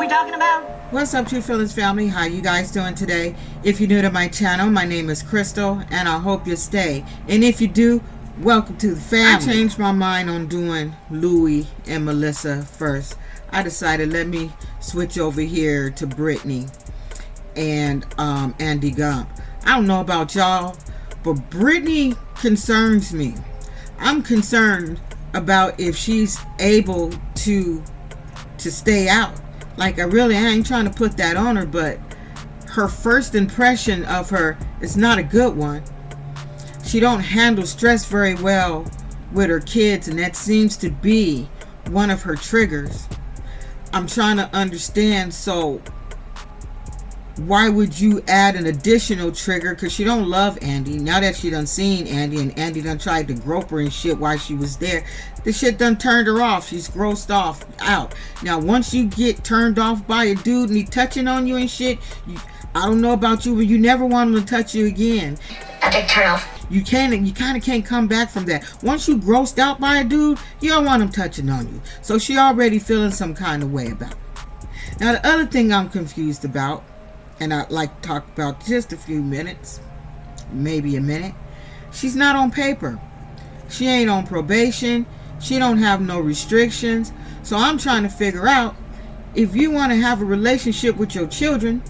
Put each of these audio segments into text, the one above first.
we talking about? What's up, True Feelings family? How you guys doing today? If you're new to my channel, my name is Crystal, and I hope you stay. And if you do, welcome to the family. I changed my mind on doing Louis and Melissa first. I decided let me switch over here to Brittney and Andy Gump. I don't know about y'all, but Brittney concerns me. I'm concerned about if she's able to stay out. Like, I ain't trying to put that on her, but her first impression of her is not a good one. She don't handle stress very well with her kids, and that seems to be one of her triggers. I'm trying to understand, so why would you add an additional trigger? Because she don't love Andy. Now that she done seen Andy, and Andy done tried to grope her and shit while she was there, the shit done turned her off. She's grossed off out. Now once you get turned off by a dude and he touching on you and shit, I don't know about you, but you never want him to touch you again. A big turn off. You kind of can't come back from that. Once you grossed out by a dude, you don't want him touching on you. So she already feeling some kind of way about it. Now the other thing I'm confused about, and I'd like to talk about just a few minutes, maybe a minute. She's not on paper. She ain't on probation. She don't have no restrictions. So I'm trying to figure out, if you want to have a relationship with your children,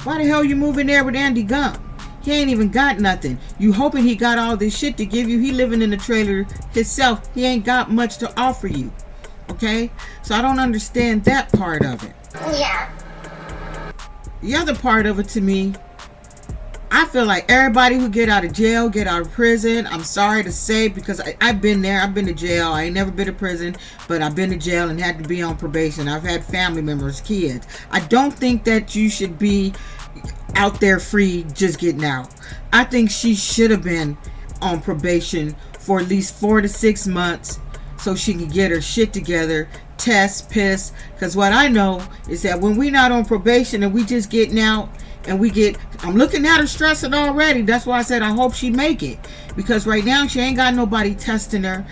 why the hell you moving there with Andy Gump? He ain't even got nothing. You hoping he got all this shit to give you? He living in the trailer himself. He ain't got much to offer you. Okay? So I don't understand that part of it. Yeah. The other part of it, to me, I feel like everybody who get out of jail, get out of prison, I'm sorry to say, because I've been there. I've been to jail. I ain't never been to prison, but I've been to jail and had to be on probation. I've had family members, kids. I don't think that you should be out there free just getting out. I think she should have been on probation for at least 4 to 6 months so she can get her shit together, test, piss. Because what I know is that when we not on probation and we just getting out and I'm looking at her stressing already. That's why I said I hope she make it, because right now she ain't got nobody testing her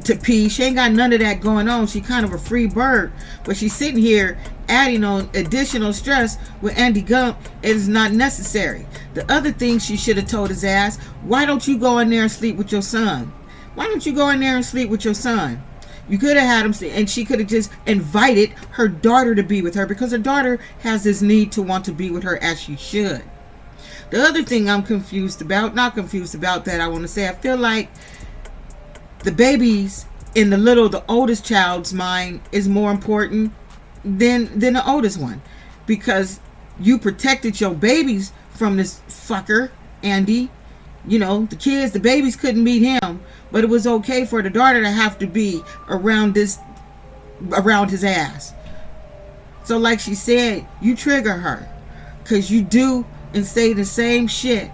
to pee. She ain't got none of that going on. She kind of a free bird, but she's sitting here adding on additional stress with Andy Gump. It is not necessary. The other thing she should have told his ass, why don't you go in there and sleep with your son? Why don't you go in there and sleep with your son? You could have had him, and she could have just invited her daughter to be with her, because her daughter has this need to want to be with her, as she should. The other thing I'm confused about, not confused about that, I want to say, I feel like the babies in the oldest child's mind is more important than the oldest one, because you protected your babies from this fucker, Andy. You know, the kids, the babies couldn't meet him, but it was okay for the daughter to have to be around his ass. So like she said, you trigger her, because you do and say the same shit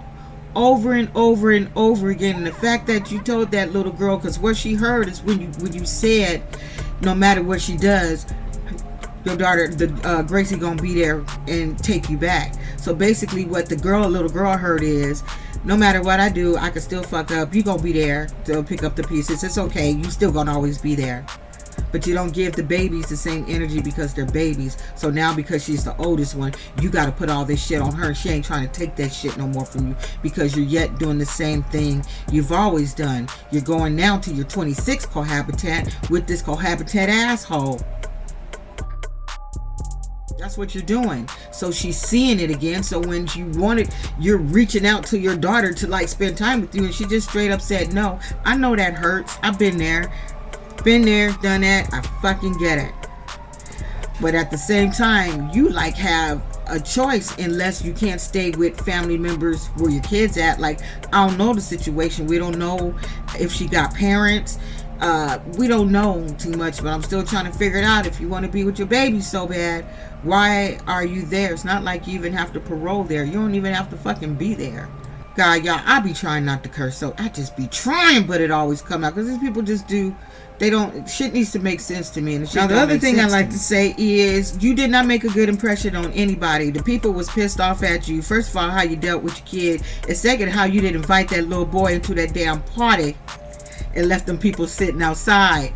over and over and over again. And the fact that you told that little girl, because what she heard is when you said, no matter what she does, your daughter, Gracie, gonna be there and take you back. So basically what the little girl heard is, no matter what I do, I can still fuck up. You gonna be there to pick up the pieces. It's okay. You still gonna always be there. But you don't give the babies the same energy because they're babies. So now, because she's the oldest one, you got to put all this shit on her. She ain't trying to take that shit no more from you, because you're yet doing the same thing you've always done. You're going now to your 26th cohabitat with this cohabitat asshole. That's what you're doing. So she's seeing it again. So when you want it, you're reaching out to your daughter to like spend time with you, and she just straight up said no. I know that hurts. I've been there, done that. I fucking get it. But at the same time, you like have a choice, unless you can't stay with family members where your kids at. Like, I don't know the situation. We don't know if she got parents. We don't know too much, but I'm still trying to figure it out. If you want to be with your baby so bad, why are you there? It's not like you even have to parole there. You don't even have to fucking be there. God, y'all, I be trying not to curse, so I just be trying, but it always come out, because these people just do, shit needs to make sense to me. And now the other thing I like to say is, you did not make a good impression on anybody. The people was pissed off at you. First of all, how you dealt with your kid, and second, how you didn't invite that little boy into that damn party and left them people sitting outside.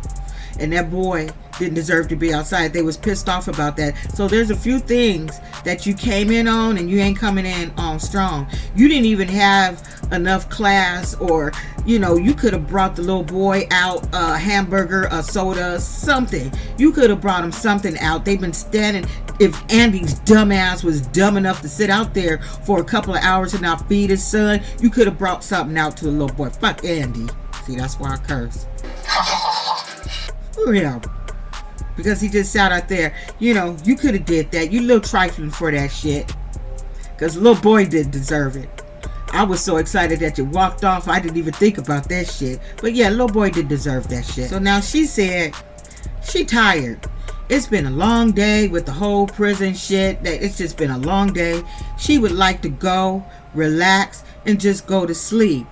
And that boy didn't deserve to be outside. They was pissed off about that. So there's a few things that you came in on and you ain't coming in on strong. You didn't even have enough class, or you could have brought the little boy out a hamburger, a soda, something. You could have brought him something out. They've been standing. If Andy's dumbass was dumb enough to sit out there for a couple of hours and not feed his son, you could have brought something out to the little boy. Fuck Andy. See, that's why I curse. Oh yeah, because he just sat out there. You could have did that. You little trifling for that shit, because the little boy did deserve it. I was so excited that you walked off, I didn't even think about that shit. But yeah, little boy did deserve that shit. So now she said she tired. It's been a long day with the whole prison shit. It's just been a long day. She would like to go, relax, and just go to sleep.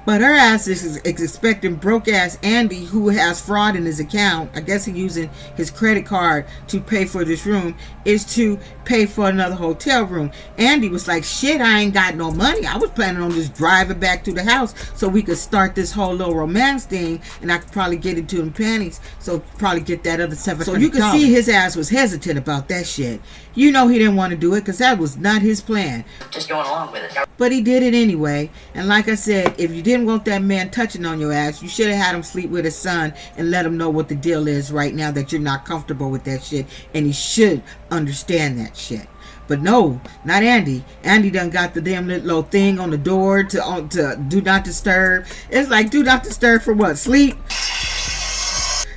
But her ass is expecting broke ass Andy, who has fraud in his account. I guess he's using his credit card to pay for this room, is to pay for another hotel room. Andy was like, shit, I ain't got no money. I was planning on just driving back to the house so we could start this whole little romance thing, and I could probably get into them panties, so probably get that other $700. So you could see his ass was hesitant about that shit. He didn't want to do it because that was not his plan. Just going along with it. But he did it anyway. And like I said, if you didn't want that man touching on your ass, you should have had him sleep with his son and let him know what the deal is right now, that you're not comfortable with that shit. And he should understand that shit. But no, not Andy. Andy done got the damn little thing on the door to do not disturb. It's like, do not disturb for what? Sleep?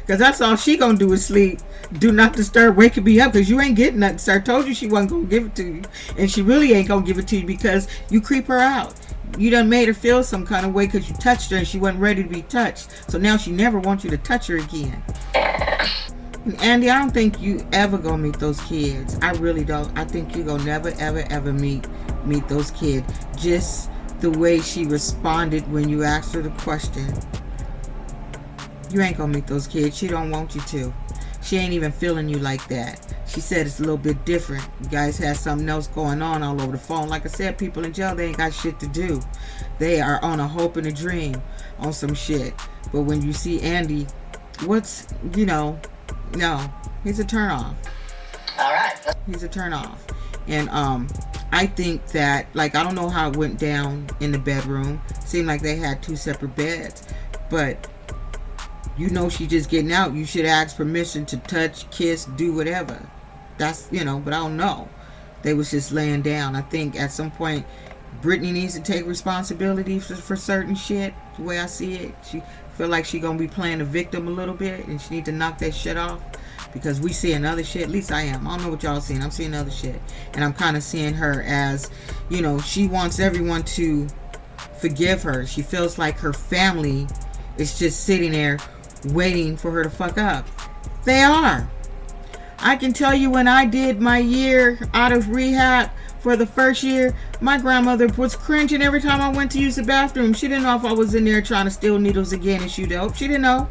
Because that's all she gonna do is sleep. Do not disturb, waking me up, because you ain't getting nothing, sir. Told you she wasn't gonna give it to you, and she really ain't gonna give it to you because you creep her out. You done made her feel some kind of way because you touched her and she wasn't ready to be touched. So now she never wants you to touch her again. And Andy, I don't think you ever gonna meet those kids. I really don't. I think you gonna never ever meet those kids. Just the way she responded when you asked her the question. You ain't gonna meet those kids. She don't want you to. She ain't even feeling you like that. She said it's a little bit different. You guys had something else going on all over the phone. Like I said, people in jail, they ain't got shit to do. They are on a hope and a dream on some shit. But when you see Andy, no, he's a turnoff. All right. He's a turnoff. And I think that, I don't know how it went down in the bedroom. Seemed like they had 2 separate beds. But she just getting out. You should ask permission to touch, kiss, do whatever. That's, but I don't know. They was just laying down. I think at some point, Brittney needs to take responsibility for certain shit. The way I see it, she feel like she gonna be playing the victim a little bit, and she need to knock that shit off. Because we seeing other shit. At least I am. I don't know what y'all seeing. I'm seeing other shit, and I'm kind of seeing her as, she wants everyone to forgive her. She feels like her family is just sitting there waiting for her to fuck up. They are. I can tell you, when I did my year out of rehab for the first year, my grandmother was cringing every time I went to use the bathroom. She didn't know if I was in there trying to steal needles again and shoot dope. She didn't know,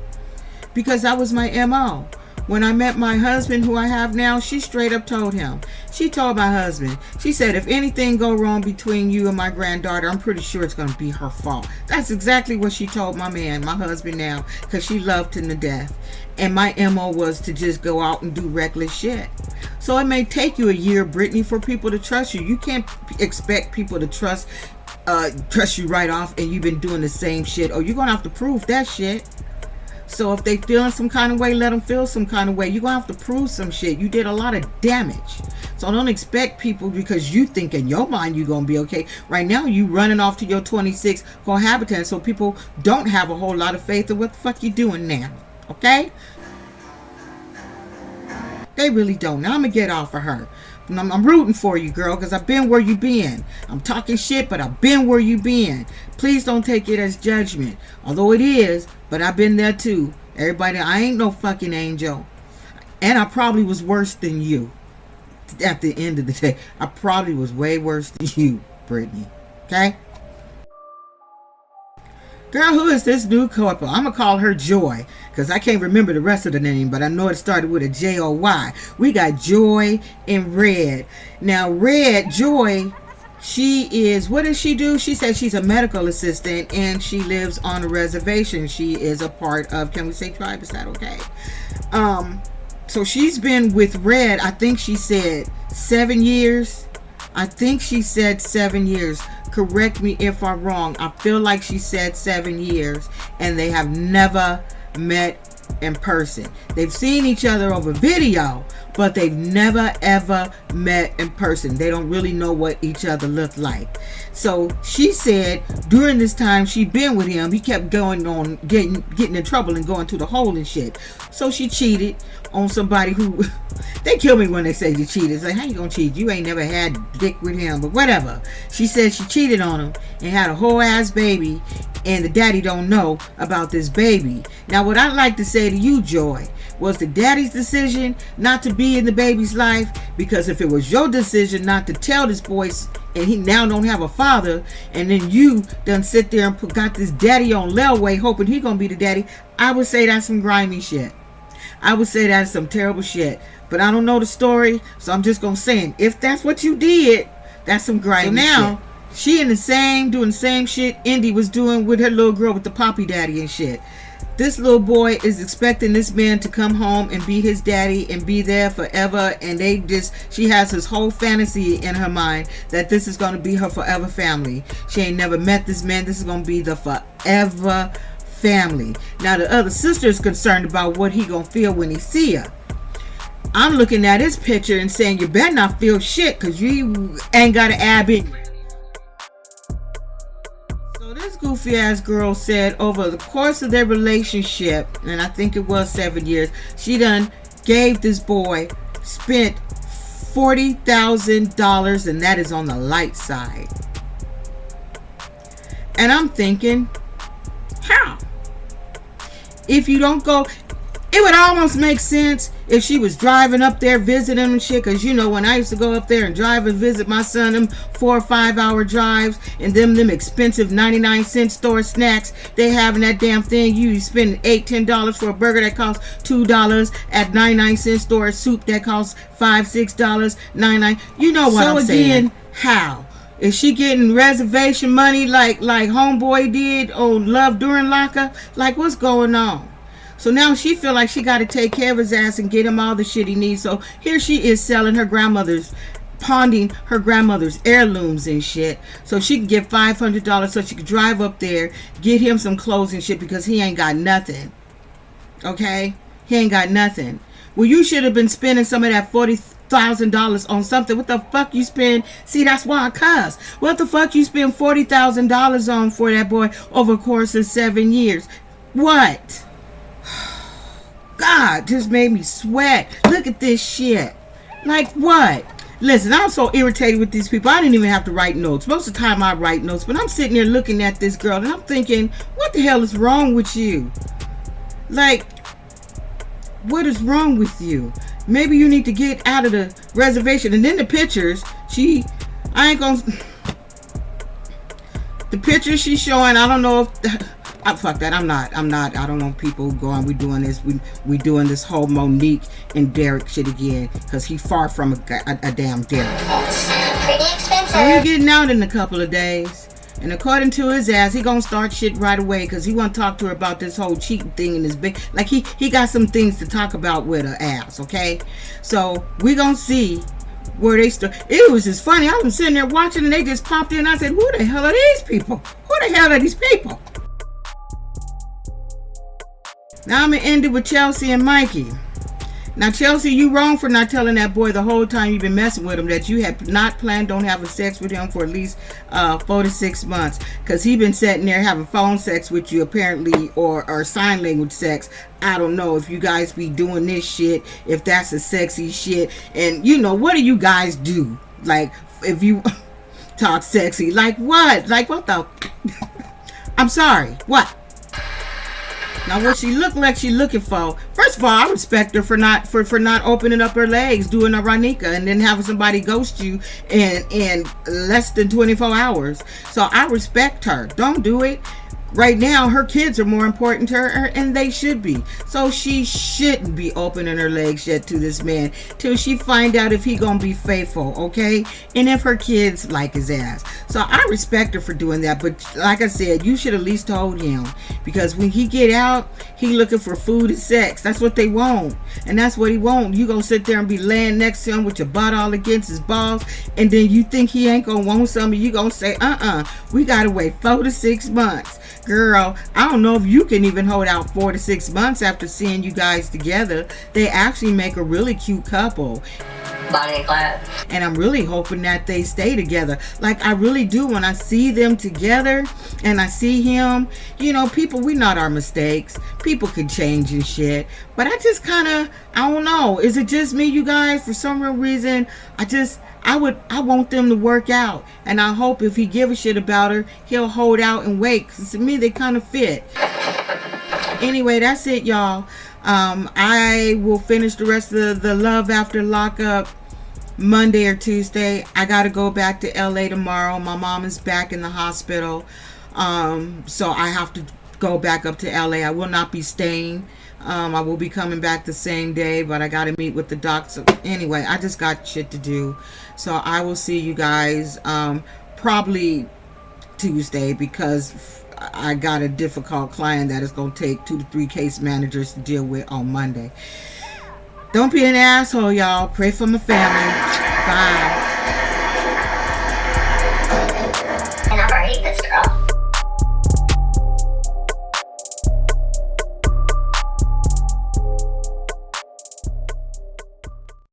because that was my MO. When I met my husband, who I have now, she straight up told him. She told my husband, she said, if anything go wrong between you and my granddaughter, I'm pretty sure it's going to be her fault. That's exactly what she told my man, my husband now, because she loved him to death. And my MO was to just go out and do reckless shit. So it may take you a year, Brittney, for people to trust you. You can't expect people to trust you right off, and you've been doing the same shit. Or you're going to have to prove that shit. So if they feeling some kind of way, let them feel some kind of way. You're going to have to prove some shit. You did a lot of damage. So don't expect people, because you think in your mind you're going to be okay. Right now, you running off to your 26 cohabitant, so people don't have a whole lot of faith in what the fuck you doing now. Okay? They really don't. Now I'm going to get off of her. I'm rooting for you, girl, because I've been where you been. I'm talking shit, but I've been where you been. Please don't take it as judgment. Although it is, but I've been there too. Everybody, I ain't no fucking angel. And I probably was worse than you. At the end of the day, I probably was way worse than you, Brittney. Okay? Girl, who is this new couple? I'm going to call her Joy, because I can't remember the rest of the name, but I know it started with a J-O-Y. We got Joy and Red. Now, Red, Joy, she is, what does she do? She says she's a medical assistant, and she lives on a reservation. She is a part of, can we say tribe? Is that okay? So she's been with Red, I think she said 7 years. I think she said 7 years. Correct me if I'm wrong. I feel like she said 7 years. And they have never met in person. They've seen each other over video, but they've never ever met in person. They don't really know what each other look like. So she said during this time she'd been with him, he kept going on getting in trouble and going to the hole and shit. So she cheated on somebody who they kill me when they say you cheated. It's like, how you gonna cheat? You ain't never had dick with him, but whatever. She said she cheated on him and had a whole ass baby, and the daddy don't know about this baby. Now what I'd like to say to you, Joy, was the daddy's decision not to be in the baby's life, because if it was your decision not to tell this boy and he now don't have a father, and then you done sit there and got this daddy on layaway hoping he gonna be the daddy, I would say that's some grimy shit. I would say that's some terrible shit. But I don't know the story, so I'm just gonna say it. If that's what you did, that's some grimy shit. So now she doing the same shit Indy was doing with her little girl with the poppy daddy and shit. This little boy is expecting this man to come home and be his daddy and be there forever, and she has this whole fantasy in her mind that this is going to be her forever family. She ain't never met this man. This is going to be the forever family. Now the other sister is concerned about what he going to feel when he see her. I'm looking at his picture and saying, you better not feel shit, because you ain't got an ab in you. This goofy ass girl said over the course of their relationship, and I think it was 7 years, she done gave this boy, spent $40,000, and that is on the light side. And I'm thinking, how? If you don't go, it would almost make sense if she was driving up there visiting and shit, because you know when I used to go up there and drive and visit my son, them 4 or 5 hour drives, and them expensive 99-cent store snacks they have in that damn thing, you spend $8-10 for a burger that costs $2 at 99-cent store, soup that costs $5-6, 99. You know what I'm saying. So again, how? Is she getting reservation money like homeboy did on Love during Lockup? Like, what's going on? So now she feel like she got to take care of his ass and get him all the shit he needs. So here she is selling her grandmother's, pawning her grandmother's heirlooms and shit, so she can get $500 so she can drive up there, get him some clothes and shit, because he ain't got nothing. Okay? He ain't got nothing. Well, you should have been spending some of that $40,000 on something. What the fuck you spend? See, that's why I cuss. What the fuck you spend $40,000 on for that boy over the course of 7 years? What? God, just made me sweat. Look at this shit. Like what? Listen, I'm so irritated with these people. I didn't even have to write notes. Most of the time I write notes, but I'm sitting there looking at this girl and I'm thinking, what the hell is wrong with you? Like, what is wrong with you? Maybe you need to get out of the reservation. And then the pictures, the pictures she's showing, I don't know if... fuck that. I'm not. I don't want people going, we doing this. We doing this whole Monique and Derek shit again, because he far from a damn Derek. Pretty expensive. So he getting out in a couple of days, and according to his ass, he gonna start shit right away, because he want to talk to her about this whole cheating thing in his big. Like he got some things to talk about with her ass. Okay, so we gonna see where they start. It was just funny. I was sitting there watching, and they just popped in. I said, who the hell are these people? Who the hell are these people? Now I'm going to end it with Chelsea and Mikey. Now, Chelsea, you wrong for not telling that boy the whole time you've been messing with him that you had not planned on having sex with him for at least 4 to 6 months. Because he been sitting there having phone sex with you, apparently, or sign language sex. I don't know if you guys be doing this shit, if that's a sexy shit. And, you know, what do you guys do? Like, if you talk sexy. Like, what? Like, what the... I'm sorry. What? Now, what she look like she looking for? First of all, I respect her for not opening up her legs, doing a Ranika, and then having somebody ghost you in less than 24 hours. So I respect her. Don't do it. right now her kids are more important to her, and they should be. So she shouldn't be opening her legs yet to this man till she find out if he gonna be faithful, okay, and if her kids like his ass. So I respect her for doing that, but like I said, you should at least told him, because when he get out, he looking for food and sex. That's what they want, and that's what he want. You gonna sit there and be laying next to him with your butt all against his balls, and then you think he ain't gonna want some, and you gonna say, we gotta wait 4 to 6 months. Girl, I don't know if you can even hold out 4 to 6 months after seeing you guys together. They actually make a really cute couple. Bonnie and Clyde. And I'm really hoping that they stay together. Like, I really do. When I see them together and I see him, you know, people, we not our mistakes. People can change and shit. But I just kind of, I don't know. Is it just me, you guys? For some real reason, I want them to work out. And I hope if he give a shit about her, he'll hold out and wait. Because to me, they kind of fit. Anyway, that's it, y'all. I will finish the rest of the Love After Lockup Monday or Tuesday. I got to go back to LA tomorrow. My mom is back in the hospital. So I have to go back up to LA. I will not be staying. I will be coming back the same day, but I got to meet with the doctor. Anyway, I just got shit to do. So I will see you guys probably Tuesday, because I got a difficult client that is going to take 2 to 3 case managers to deal with on Monday. Don't be an asshole, y'all. Pray for my family. Bye.